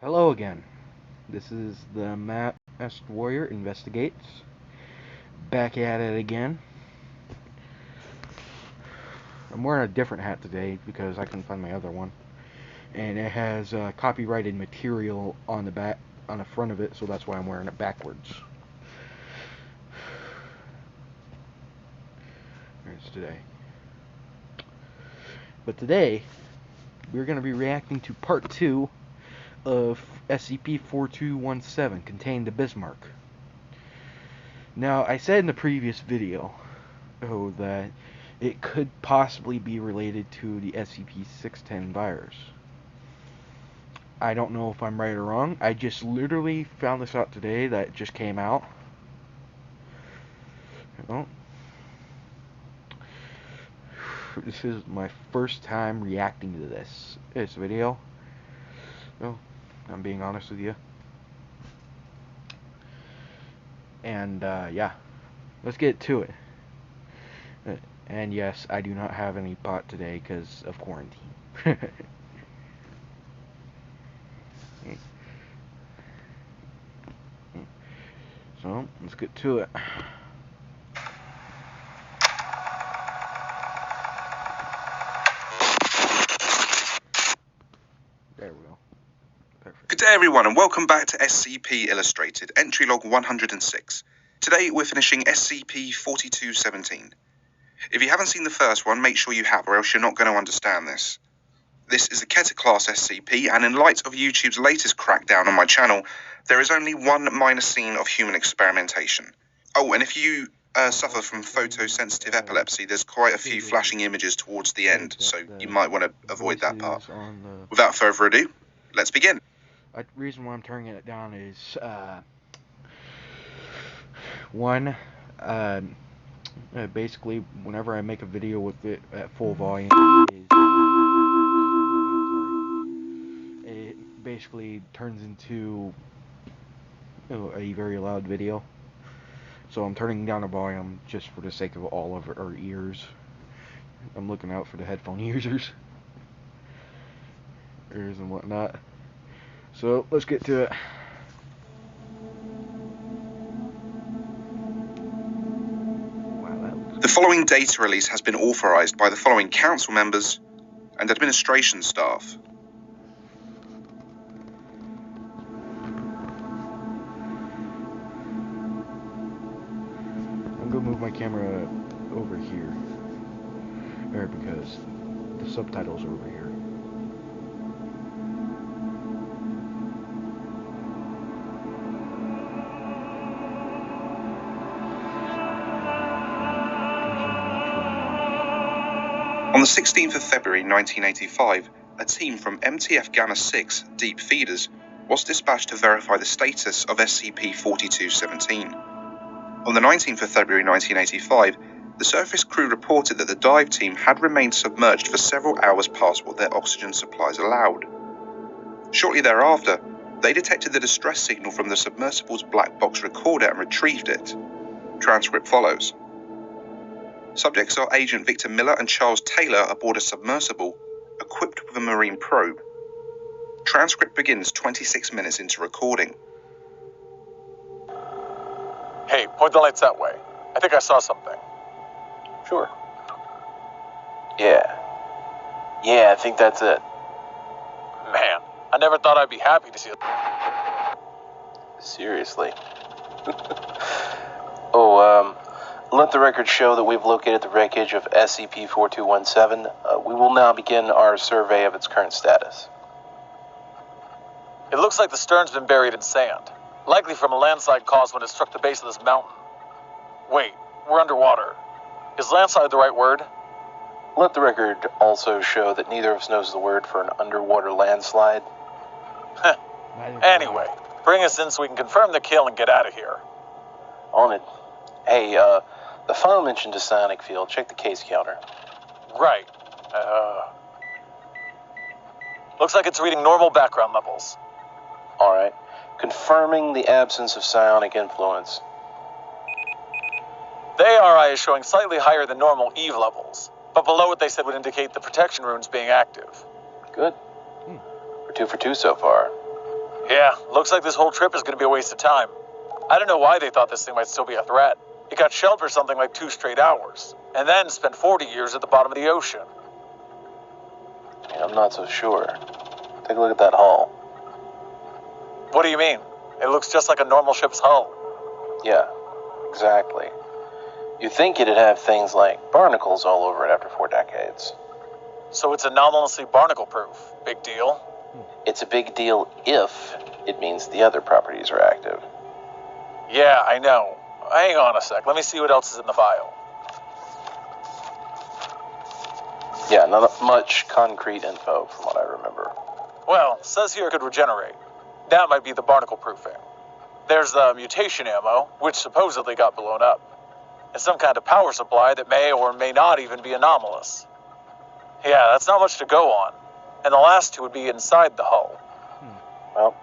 Hello again. This is the Masked Warrior Investigates. Back at it again. I'm wearing a different hat today because I couldn't find my other one. And it has copyrighted material on the back, on the front of it, so that's why I'm wearing it backwards. There's today. But today, we're going to be reacting to part 2 of SCP-4217, Contained to Bismarck. Now, I said in the previous video that it could possibly be related to the SCP-610 virus. I don't know if I'm right or wrong. I just literally found this out today that it just came out. Well, this is my first time reacting to this video. So, I'm being honest with you. And yeah, let's get to it. And yes, I do not have any pot today because of quarantine. So, let's get to it. There we go. Perfect. Good day everyone and welcome back to SCP Illustrated, entry log 106. Today we're finishing SCP-4217. If you haven't seen the first one, make sure you have, or else you're not going to understand this. This is a Keter class SCP, and in light of YouTube's latest crackdown on my channel, there is only one minor scene of human experimentation. Oh, and if you suffer from photosensitive epilepsy, there's quite a few flashing images towards the end, so you might want to avoid that part. Without further ado, let's begin. The reason why I'm turning it down is, one, basically, whenever I make a video with it at full volume, it basically turns into a very loud video. So I'm turning down the volume just for the sake of all of our ears. I'm looking out for the headphone users and whatnot. So let's get to it. The following data release has been authorized by the following council members and administration staff. I'm gonna move my camera over here, because the subtitles are over here. On the 16th of February 1985, a team from MTF Gamma 6 Deep Feeders was dispatched to verify the status of SCP-4217. On the 19th of February 1985, the surface crew reported that the dive team had remained submerged for several hours past what their oxygen supplies allowed. Shortly thereafter, they detected the distress signal from the submersible's black box recorder and retrieved it. Transcript follows. Subjects are Agent Victor Miller and Charles Taylor aboard a submersible, equipped with a marine probe. Transcript begins 26 minutes into recording. Hey, point the lights that way. I think I saw something. Sure. Yeah, I think that's it. Man, I never thought I'd be happy to see it. Seriously. Let the record show that we've located the wreckage of SCP-4217. We will now begin our survey of its current status. It looks like the stern's been buried in sand, likely from a landslide caused when it struck the base of this mountain. Wait, we're underwater. Is landslide the right word? Let the record also show that neither of us knows the word for an underwater landslide. Anyway, bring us in so we can confirm the kill and get out of here. On it. Hey, the file mentioned a psionic field. Check the case counter. Right. Looks like it's reading normal background levels. Alright. Confirming the absence of psionic influence. The ARI is showing slightly higher than normal Eve levels, but below what they said would indicate the protection runes being active. Good. We're 2 for 2 so far. Yeah, looks like this whole trip is going to be a waste of time. I don't know why they thought this thing might still be a threat. It got shelled for something like 2 straight hours, and then spent 40 years at the bottom of the ocean. Yeah, I'm not so sure. Take a look at that hull. What do you mean? It looks just like a normal ship's hull. Yeah, exactly. You'd think it'd have things like barnacles all over it after 4 decades. So it's anomalously barnacle-proof. Big deal. It's a big deal if it means the other properties are active. Yeah, I know. Hang on a sec. Let me see what else is in the file. Yeah, not much concrete info from what I remember. Well, says here it could regenerate. That might be the barnacle proofing. There's the mutation ammo, which supposedly got blown up. And some kind of power supply that may or may not even be anomalous. Yeah, that's not much to go on. And the last 2 would be inside the hull. Well,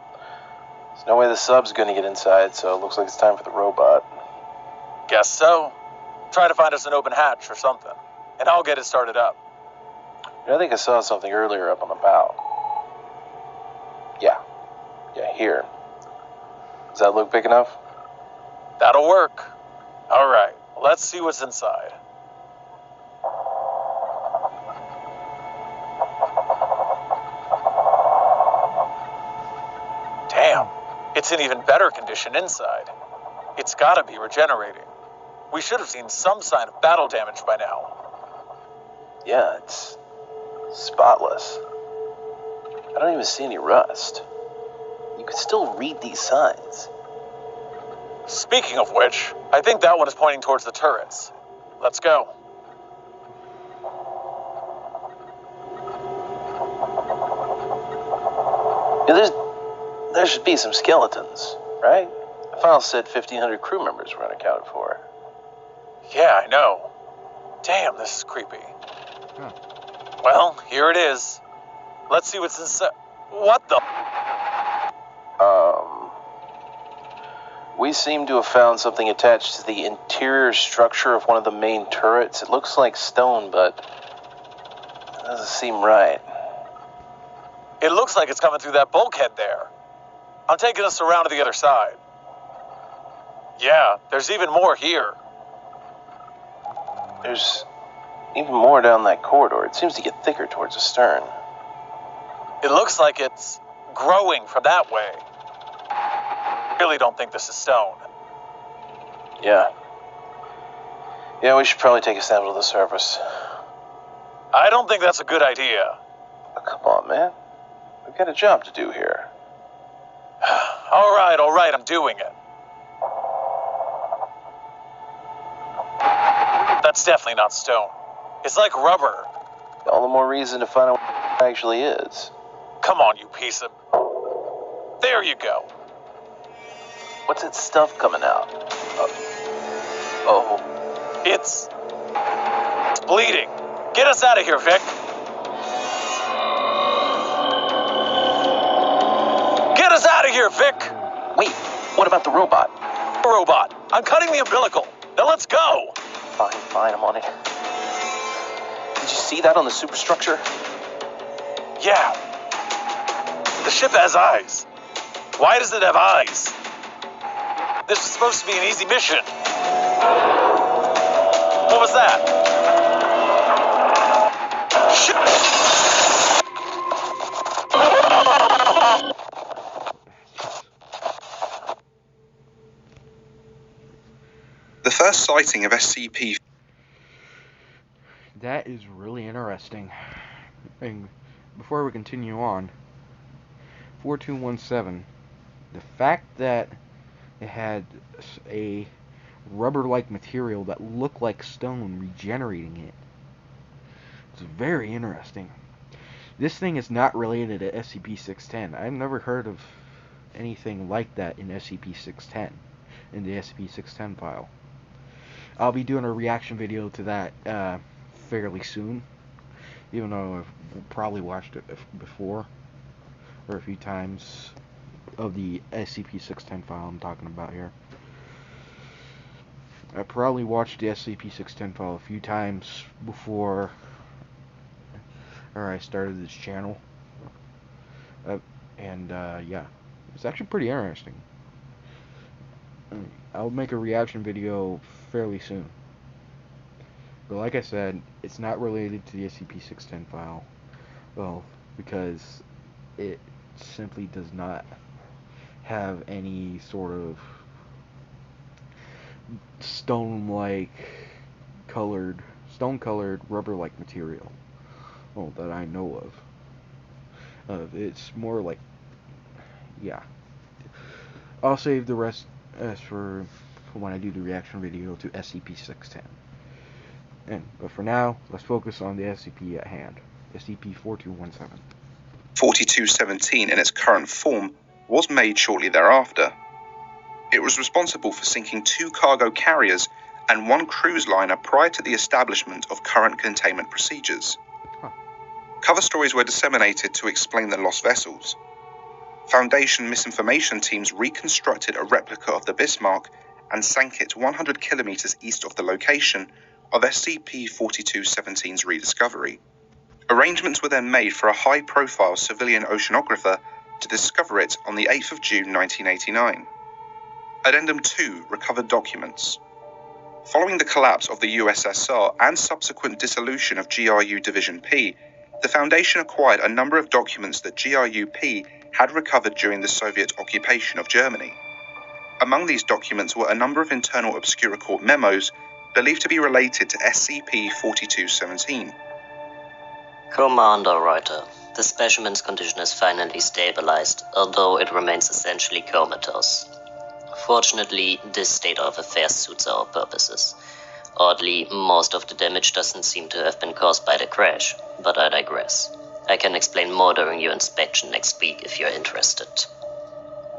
there's no way the sub's gonna get inside, so it looks like it's time for the robot. Guess so. Try to find us an open hatch or something, and I'll get it started up. I think I saw something earlier up on the bow. Yeah, here. Does that look big enough? That'll work. All right, let's see what's inside. Damn, it's in even better condition inside. It's gotta be regenerating. We should have seen some sign of battle damage by now. Yeah, it's spotless. I don't even see any rust. You can still read these signs. Speaking of which, I think that one is pointing towards the turrets. Let's go. Yeah, there should be some skeletons, right? The file said 1,500 crew members were unaccounted for. Yeah, I know. Damn, this is creepy. Well, here it is. Let's see what's inside. What the? We seem to have found something attached to the interior structure of one of the main turrets. It looks like stone, but it doesn't seem right. It looks like it's coming through that bulkhead there. I'm taking us around to the other side. Yeah, there's even more here. There's even more down that corridor. It seems to get thicker towards the stern. It looks like it's growing from that way. Really don't think this is stone. Yeah, we should probably take a sample of the surface. I don't think that's a good idea. Oh, come on, man. We've got a job to do here. All right, I'm doing it. That's definitely not stone. It's like rubber. All the more reason to find out what it actually is. Come on, you piece of... There you go. What's that stuff coming out? Oh. It's bleeding. Get us out of here, Vic. Get us out of here, Vic. Wait, what about the robot? Robot, I'm cutting the umbilical. Now let's go. Fine, I'm on it. Did you see that on the superstructure? Yeah. The ship has eyes. Why does it have eyes? This was supposed to be an easy mission. What was that? Shit! The first sighting of SCP. That is really interesting. And before we continue on, 4217, the fact that it had a rubber-like material that looked like stone regenerating it, it's very interesting. This thing is not related to SCP-610. I've never heard of anything like that in SCP-610, in the SCP-610 file. I'll be doing a reaction video to that fairly soon, even though I've probably watched it before, or a few times, of the SCP-610 file I'm talking about here. I probably watched the SCP-610 file a few times before I started this channel. Yeah, It's actually pretty interesting. I'll make a reaction video fairly soon. But like I said, it's not related to the SCP-610 file. Well, because it simply does not have any sort of stone-colored rubber-like material. Well, that I know of. It's more like, yeah. I'll save the rest as for when I do the reaction video to SCP-610. But for now, let's focus on the SCP at hand, SCP-4217. 4217 in its current form was made shortly thereafter. It was responsible for sinking 2 cargo carriers and 1 cruise liner prior to the establishment of current containment procedures. Cover stories were disseminated to explain the lost vessels. Foundation misinformation teams reconstructed a replica of the Bismarck and sank it 100 kilometers east of the location of SCP-4217's rediscovery. Arrangements were then made for a high-profile civilian oceanographer to discover it on the 8th of June 1989. Addendum 2 recovered documents. Following the collapse of the USSR and subsequent dissolution of GRU Division P, the Foundation acquired a number of documents that GRU-P had recovered during the Soviet occupation of Germany. Among these documents were a number of internal Obscura Corp memos believed to be related to SCP-4217. Commander Reuter, the specimen's condition is finally stabilized, although it remains essentially comatose. Fortunately, this state of affairs suits our purposes. Oddly, most of the damage doesn't seem to have been caused by the crash, but I digress. I can explain more during your inspection next week if you're interested.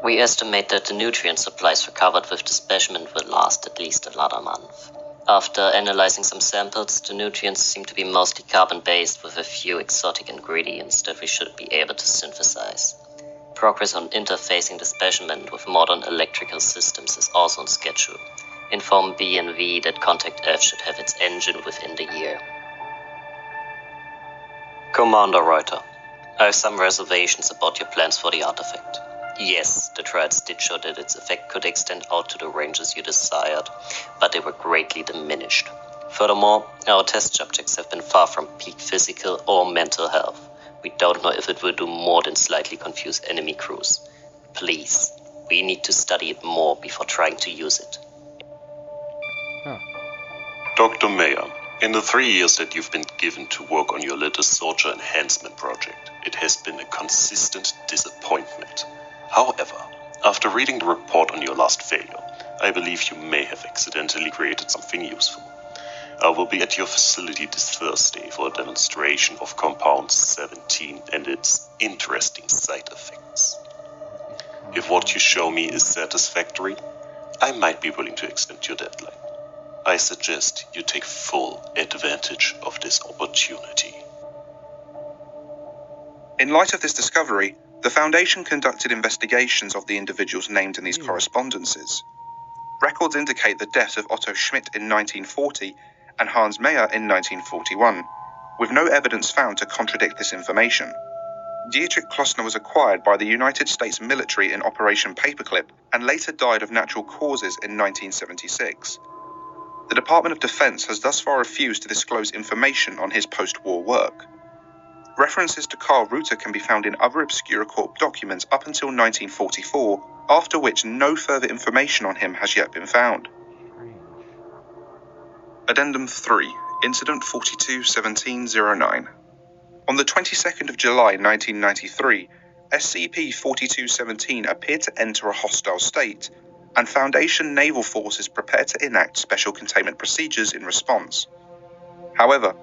We estimate that the nutrient supplies recovered with the specimen will last at least another month. After analyzing some samples, the nutrients seem to be mostly carbon-based with a few exotic ingredients that we should be able to synthesize. Progress on interfacing the specimen with modern electrical systems is also on schedule. Inform B&V that Contact F should have its engine within the year. Commander Reuter, I have some reservations about your plans for the artifact. Yes, the trials did show that its effect could extend out to the ranges you desired, but they were greatly diminished. Furthermore, our test subjects have been far from peak physical or mental health. We don't know if it will do more than slightly confuse enemy crews. Please, we need to study it more before trying to use it. Dr. Mayer, in the 3 years that you've been given to work on your little soldier enhancement project, it has been a consistent disappointment. However, after reading the report on your last failure, I believe you may have accidentally created something useful. I will be at your facility this Thursday for a demonstration of Compound 17 and its interesting side effects. If what you show me is satisfactory, I might be willing to extend your deadline. I suggest you take full advantage of this opportunity. In light of this discovery, the Foundation conducted investigations of the individuals named in these correspondences. Records indicate the deaths of Otto Schmidt in 1940 and Hans Meyer in 1941, with no evidence found to contradict this information. Dietrich Klossner was acquired by the United States military in Operation Paperclip and later died of natural causes in 1976. The Department of Defense has thus far refused to disclose information on his post-war work. References to Karl Reuter can be found in other Obscura Corp documents up until 1944, after which no further information on him has yet been found. Addendum 3, Incident 42-1709. On the 22nd of July 1993, SCP-4217 appeared to enter a hostile state, and Foundation naval forces prepared to enact special containment procedures in response. However,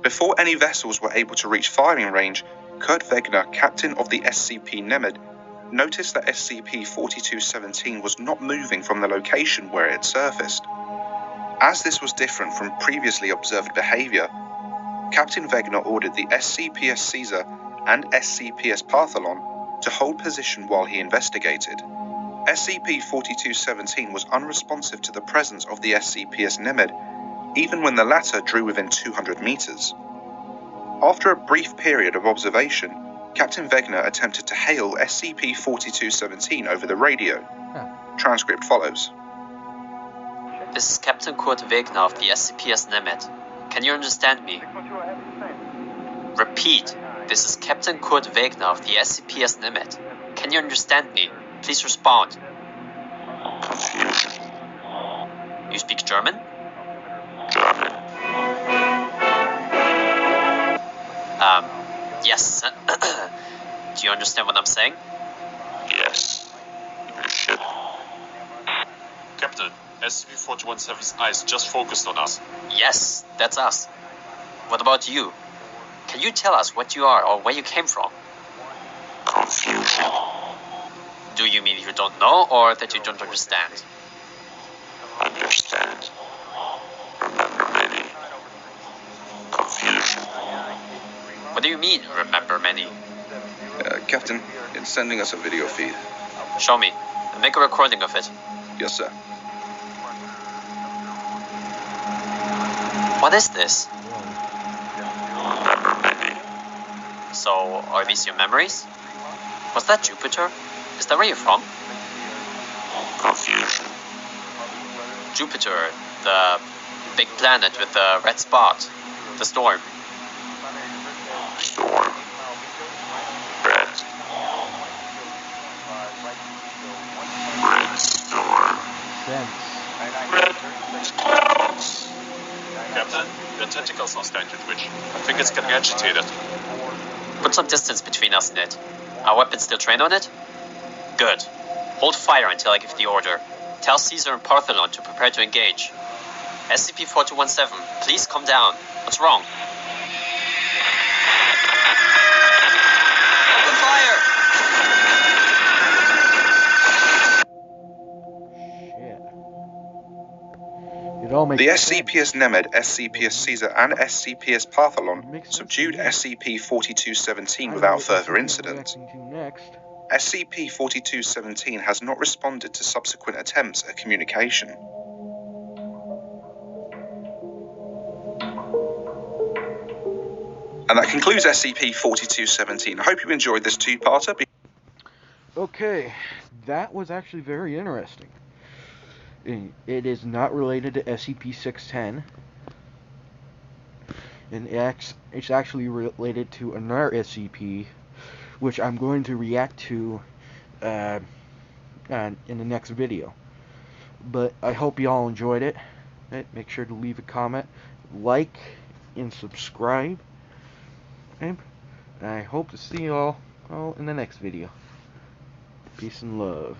before any vessels were able to reach firing range, Kurt Wegner, captain of the SCP Nemed, noticed that SCP-4217 was not moving from the location where it had surfaced. As this was different from previously observed behavior, Captain Wegner ordered the SCPS Caesar and SCPS Partholon to hold position while he investigated. SCP-4217 was unresponsive to the presence of the SCPS Nemed, even when the latter drew within 200 meters. After a brief period of observation, Captain Wegner attempted to hail SCP-4217 over the radio. Transcript follows. This is Captain Kurt Wegner of the SCPS Nemeth. Can you understand me? Repeat. This is Captain Kurt Wegner of the SCPS Nemeth. Can you understand me? Please respond. Confusion. You speak German? German. Yes. Do you understand what I'm saying? Yes. You should. Captain, SCP-4217's eyes just focused on us. Yes, that's us. What about you? Can you tell us what you are or where you came from? Confusion. Do you mean you don't know or that you don't understand? Understand. Remember many. Confusion. What do you mean, remember many? Captain, it's sending us a video feed. Show me, and make a recording of it. Yes, sir. What is this? Remember many. So, are these your memories? Was that Jupiter? Is that where you're from? Confusion. Jupiter, the big planet with the red spot, the storm. Storm. Red. Red storm. Red clouds. Captain, the tentacles are starting to twitch. I think it's getting agitated. Put some distance between us and it. Our weapons still trained on it? Good. Hold fire until I give the order. Tell Caesar and Partholon to prepare to engage. SCP-4217, please come down. What's wrong? Open fire! Shit. It all makes The sense. SCPS Nemeth, SCPS Caesar, and SCPS Partholon subdued SCP-4217 without further incident. Next. SCP-4217 has not responded to subsequent attempts at communication. And that concludes SCP-4217. I hope you enjoyed this two-parter. Okay, that was actually very interesting. It is not related to SCP-610. And it's actually related to another SCP, which I'm going to react to in the next video. But I hope you all enjoyed it. Make sure to leave a comment, like, and subscribe. And I hope to see you all in the next video. Peace and love.